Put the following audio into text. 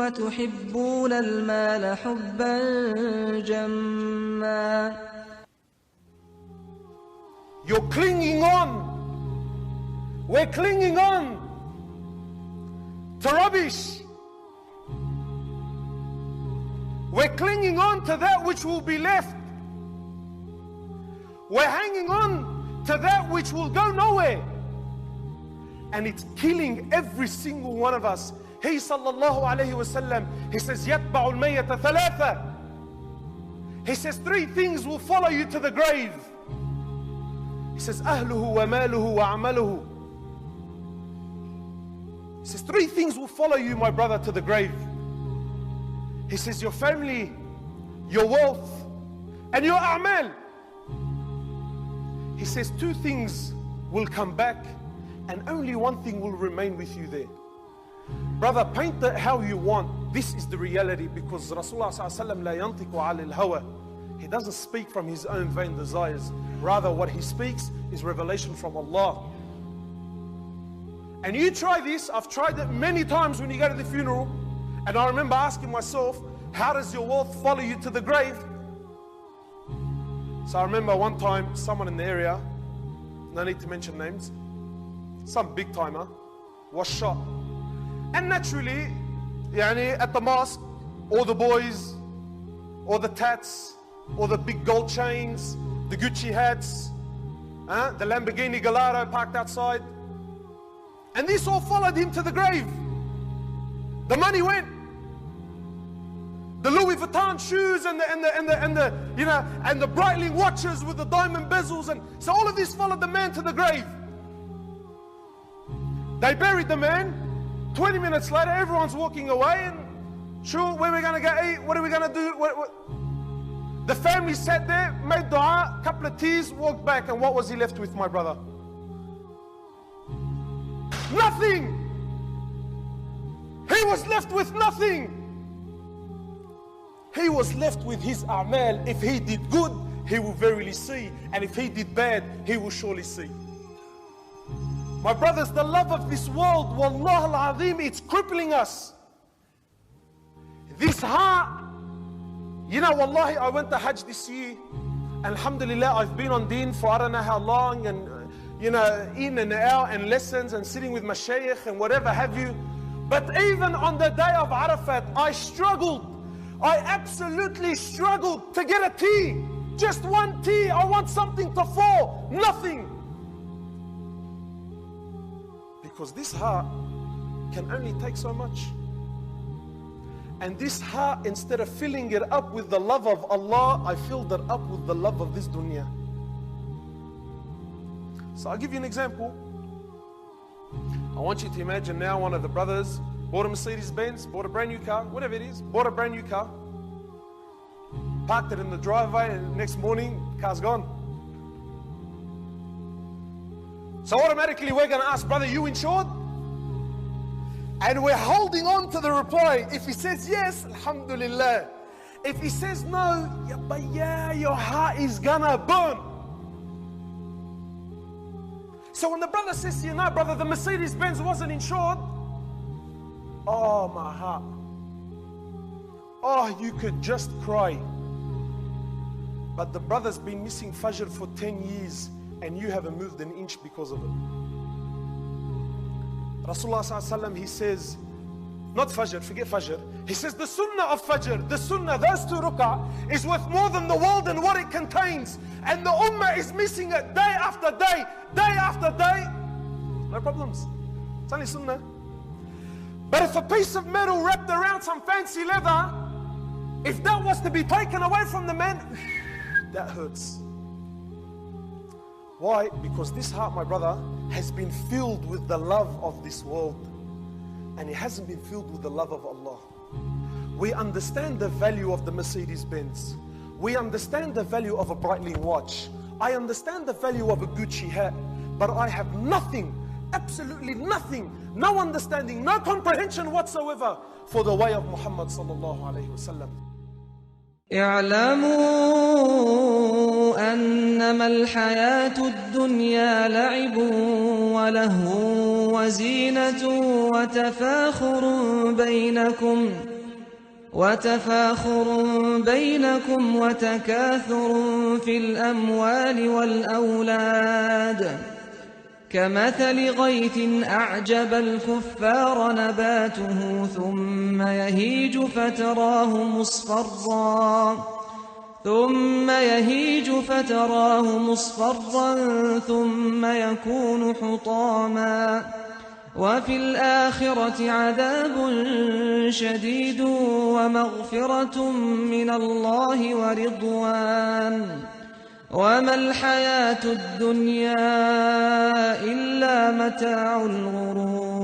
وتحبون المال حبا جما. You're clinging on. We're clinging on to rubbish. We're clinging on to that which will be left. We're hanging on to that which will go nowhere. And it's killing every single one of us. He sallallahu alayhi wasallam, he says, يَتْبَعُ الْمَيَّةَ ثَلَاثًا. He says 3 things will follow you to the grave. He says, أَهْلُهُ وَمَالُهُ وَعَمَلُهُ. He says 3 things will follow you, my brother, to the grave. He says your family, your wealth, and your a'mal. He says 2 things will come back and only 1 thing will remain with you there. Brother, paint it how you want. This is the reality, because Rasulullah sallallahu la yantiqu ala al-hawa. He doesn't speak from his own vain desires. Rather, what he speaks is revelation from Allah. And you try this. I've tried it many times when you go to the funeral. And I remember asking myself, how does your wealth follow you to the grave? So I remember one time, someone in the area, no need to mention names, some big timer, was shot. And naturally, at the mosque, all the boys, all the tats, all the big gold chains, the Gucci hats, the Lamborghini Gallardo parked outside. And this all followed him to the grave. The money went. The Louis Vuitton shoes and the Breitling watches with the diamond bezels, and so all of this followed the man to the grave. They buried the man. 20 minutes later, everyone's walking away, and sure, where are we gonna go eat? What are we gonna do? The family sat there, made dua, couple of tears, walked back, and what was he left with, my brother? Nothing. He was left with nothing. He was left with his a'mal. If he did good, he will verily see. And if he did bad, he will surely see. My brothers, the love of this world, wallah al-azim, it's crippling us. This heart, wallahi, I went to Hajj this year. Alhamdulillah, I've been on deen for I don't know how long, and in and out, and lessons, and sitting with mashayikh, and whatever have you. But even on the day of Arafat, I struggled. I absolutely struggled to get a tea. Just 1 tea. I want something to fall. Nothing. Because this heart can only take so much. And this heart, instead of filling it up with the love of Allah, I filled it up with the love of this dunya. So I'll give you an example. I want you to imagine now one of the brothers bought a Mercedes Benz, bought a brand new car, whatever it is, bought a brand new car, parked it in the driveway, and the next morning, the car's gone. So automatically we're going to ask, brother, you insured? And we're holding on to the reply. If he says yes, alhamdulillah. If he says no, your heart is going to burn. So when the brother says to you, no, brother, the Mercedes Benz wasn't insured. Oh, my heart. Oh, you could just cry. But the brother's been missing Fajr for 10 years and you haven't moved an inch because of it. Rasulullah sallallahu alaihi wasallam, he says, not Fajr, forget Fajr. He says the sunnah of Fajr, the sunnah, those 2 rak'ah, is worth more than the world and what it contains. And the ummah is missing it day after day, day after day. No problems. It's only sunnah. But if a piece of metal wrapped around some fancy leather, if that was to be taken away from the man, that hurts. Why? Because this heart, my brother, has been filled with the love of this world. And it hasn't been filled with the love of Allah. We understand the value of the Mercedes Benz. We understand the value of a Breitling watch. I understand the value of a Gucci hat. But I have nothing, absolutely nothing, no understanding, no comprehension whatsoever for the way of Muhammad sallallahu alayhi wa sallam. اعلموا أنما الحياة الدنيا لعب ولهو وزينة وتفاخر بينكم وتفاخر بينكم وتكاثر في الأموال والأولاد كمثل غيث أعجب الكفار نباته ثم يهيج فتراه مصفرا ثم يكون حطاما وفي الآخرة عذاب شديد ومغفرة من الله ورضوان وما الحياة الدنيا إلا متاع الغرور.